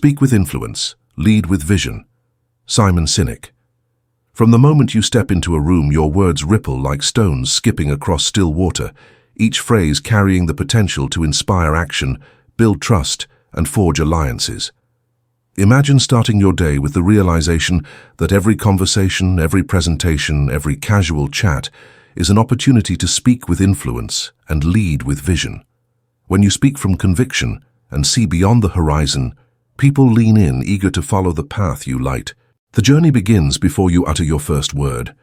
Speak with influence, lead with vision. Simon Sinek. From the moment you step into a room, your words ripple like stones skipping across still water, each phrase carrying the potential to inspire action, build trust, and forge alliances. Imagine starting your day with the realization that every conversation, every presentation, every casual chat is an opportunity to speak with influence and lead with vision. When you speak from conviction and see beyond the horizon, people lean in, eager to follow the path you light. The journey begins before you utter your first word.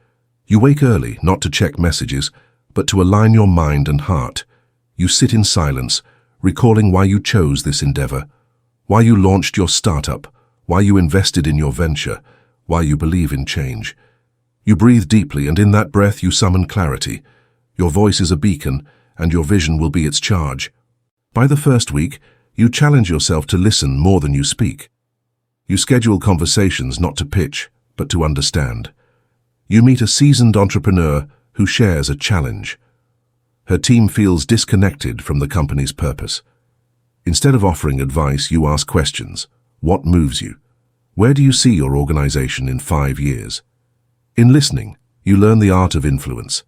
You wake early, not to check messages, but to align your mind and heart. You sit in silence, recalling why you chose this endeavor, why you launched your startup, why you invested in your venture, why you believe in change. You breathe deeply, and in that breath you summon clarity. Your voice is a beacon, and your vision will be its charge. By the first week, you challenge yourself to listen more than you speak. You schedule conversations not to pitch, but to understand. You meet a seasoned entrepreneur who shares a challenge. Her team feels disconnected from the company's purpose. Instead of offering advice, you ask questions. What moves you? Where do you see your organization in 5 years? In listening, you learn the art of influence.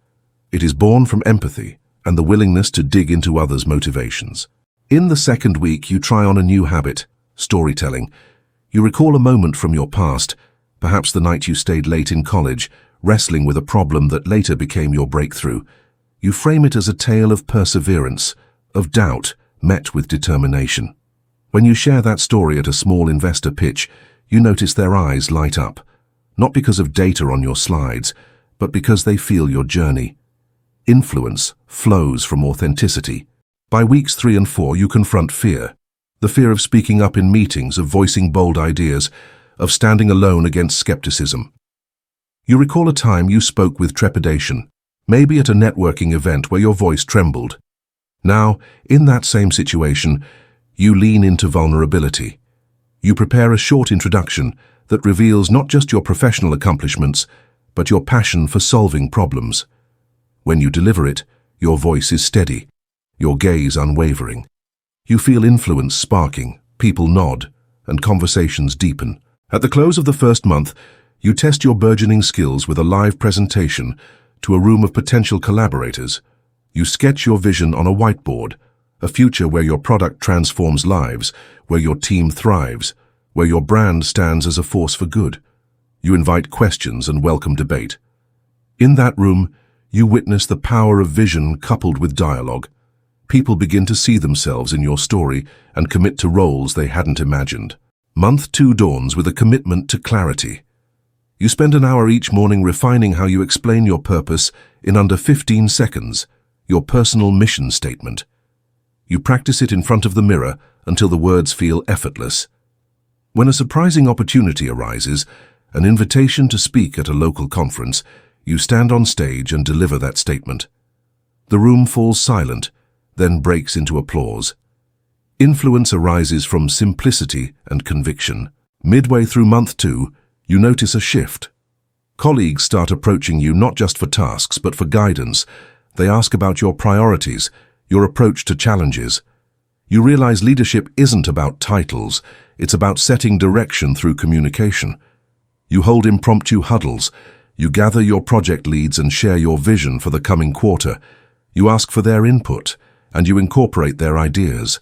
It is born from empathy and the willingness to dig into others' motivations. In the second week, you try on a new habit, storytelling. You recall a moment from your past, perhaps the night you stayed late in college, wrestling with a problem that later became your breakthrough. You frame it as a tale of perseverance, of doubt, met with determination. When you share that story at a small investor pitch, you notice their eyes light up, not because of data on your slides, but because they feel your journey. Influence flows from authenticity. By weeks 3 and 4, you confront fear. The fear of speaking up in meetings, of voicing bold ideas, of standing alone against skepticism. You recall a time you spoke with trepidation, maybe at a networking event where your voice trembled. Now, in that same situation, you lean into vulnerability. You prepare a short introduction that reveals not just your professional accomplishments, but your passion for solving problems. When you deliver it, your voice is steady, your gaze unwavering. You feel influence sparking, people nod, and conversations deepen. At the close of the first month, you test your burgeoning skills with a live presentation to a room of potential collaborators. You sketch your vision on a whiteboard, a future where your product transforms lives, where your team thrives, where your brand stands as a force for good. You invite questions and welcome debate. In that room, you witness the power of vision coupled with dialogue. People begin to see themselves in your story and commit to roles they hadn't imagined. Month 2 dawns with a commitment to clarity. You spend an hour each morning refining how you explain your purpose in under 15 seconds, your personal mission statement. You practice it in front of the mirror until the words feel effortless. When a surprising opportunity arises, an invitation to speak at a local conference, you stand on stage and deliver that statement. The room falls silent, then breaks into applause. Influence arises from simplicity and conviction. Midway through month 2, you notice a shift. Colleagues start approaching you not just for tasks, but for guidance. They ask about your priorities, your approach to challenges. You realize leadership isn't about titles, it's about setting direction through communication. You hold impromptu huddles. You gather your project leads and share your vision for the coming quarter. You ask for their input, and you incorporate their ideas.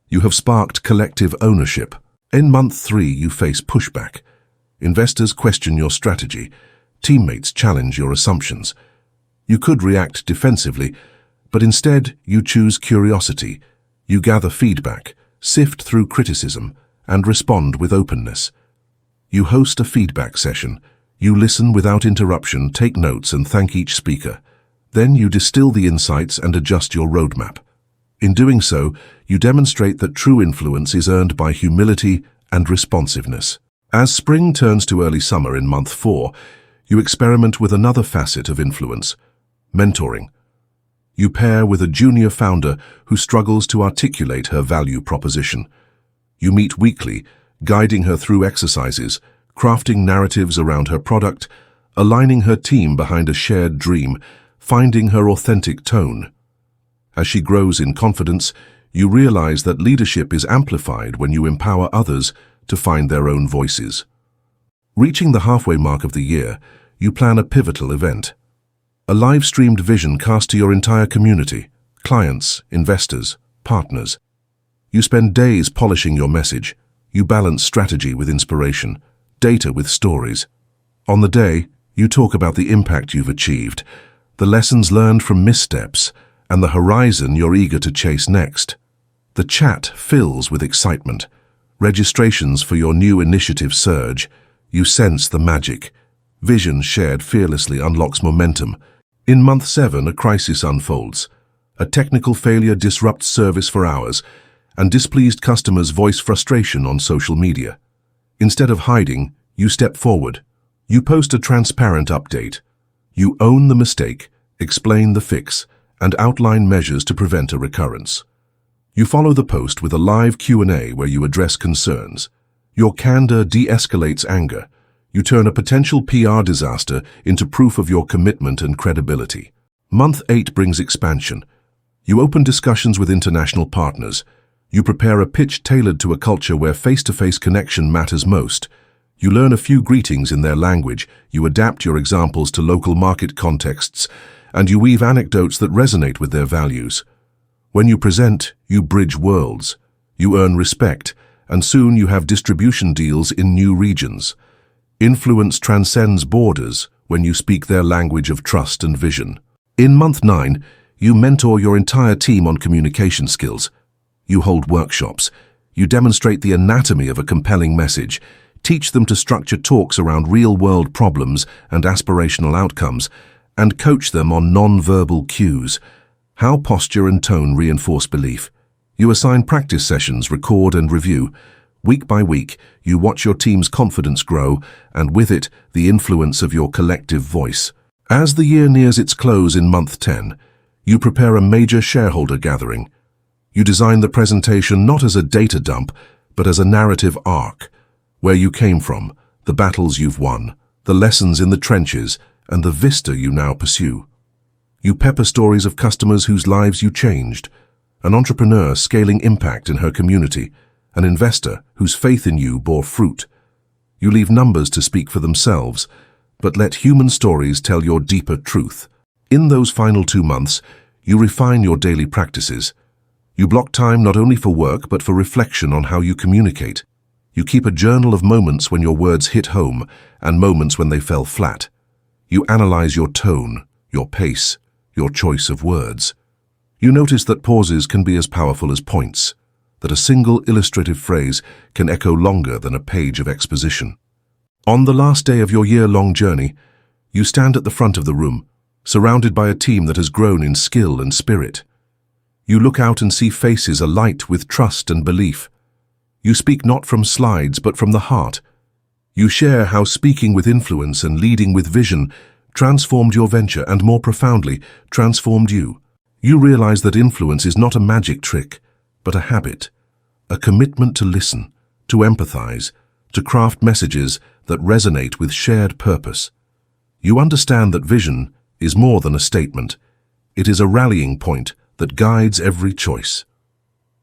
You have sparked collective ownership. In month 3, you face pushback. Investors question your strategy. Teammates challenge your assumptions. You could react defensively, but instead you choose curiosity. You gather feedback, sift through criticism, and respond with openness. You host a feedback session. You listen without interruption, take notes, and thank each speaker. Then you distill the insights and adjust your roadmap. In doing so, you demonstrate that true influence is earned by humility and responsiveness. As spring turns to early summer in month 4, you experiment with another facet of influence, mentoring. You pair with a junior founder who struggles to articulate her value proposition. You meet weekly, guiding her through exercises, crafting narratives around her product, aligning her team behind a shared dream, finding her authentic tone. As she grows in confidence, you realize that leadership is amplified when you empower others to find their own voices. Reaching the halfway mark of the year, you plan a pivotal event. A live-streamed vision cast to your entire community, clients, investors, partners. You spend days polishing your message. You balance strategy with inspiration, data with stories. On the day, you talk about the impact you've achieved, the lessons learned from missteps, and the horizon you're eager to chase next. The chat fills with excitement. Registrations for your new initiative surge. You sense the magic. Vision shared fearlessly unlocks momentum. In month 7, a crisis unfolds. A technical failure disrupts service for hours, and displeased customers voice frustration on social media. Instead of hiding, you step forward. You post a transparent update. You own the mistake, explain the fix, and outline measures to prevent a recurrence. You follow the post with a live Q&A where you address concerns. Your candor de-escalates anger. You turn a potential PR disaster into proof of your commitment and credibility. Month 8 brings expansion. You open discussions with international partners. You prepare a pitch tailored to a culture where face-to-face connection matters most. You learn a few greetings in their language. You adapt your examples to local market contexts, and you weave anecdotes that resonate with their values. When you present, you bridge worlds. You earn respect, and soon you have distribution deals in new regions. Influence transcends borders when you speak their language of trust and vision. In month 9, you mentor your entire team on communication skills. You hold workshops. You demonstrate the anatomy of a compelling message, teach them to structure talks around real-world problems and aspirational outcomes, and coach them on non-verbal cues. How posture and tone reinforce belief. You assign practice sessions, record and review. Week by week, you watch your team's confidence grow, and with it, the influence of your collective voice. As the year nears its close in month 10, you prepare a major shareholder gathering. You design the presentation not as a data dump, but as a narrative arc. Where you came from, the battles you've won, the lessons in the trenches, and the vista you now pursue. You pepper stories of customers whose lives you changed, an entrepreneur scaling impact in her community, an investor whose faith in you bore fruit. You leave numbers to speak for themselves, but let human stories tell your deeper truth. In those final 2 months, you refine your daily practices. You block time not only for work but for reflection on how you communicate. You keep a journal of moments when your words hit home and moments when they fell flat. You analyze your tone, your pace, your choice of words. You notice that pauses can be as powerful as points, that a single illustrative phrase can echo longer than a page of exposition. On the last day of your year-long journey, you stand at the front of the room, surrounded by a team that has grown in skill and spirit. You look out and see faces alight with trust and belief. You speak not from slides but from the heart. You share how speaking with influence and leading with vision transformed your venture and, more profoundly, transformed you. You realize that influence is not a magic trick, but a habit, a commitment to listen, to empathize, to craft messages that resonate with shared purpose. You understand that vision is more than a statement. It is a rallying point that guides every choice.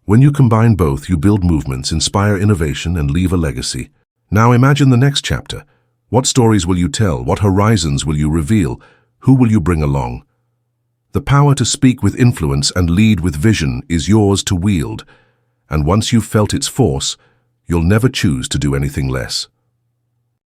When you combine both, you build movements, inspire innovation, and leave a legacy. Now imagine the next chapter. What stories will you tell? What horizons will you reveal? Who will you bring along? The power to speak with influence and lead with vision is yours to wield, and once you've felt its force, you'll never choose to do anything less.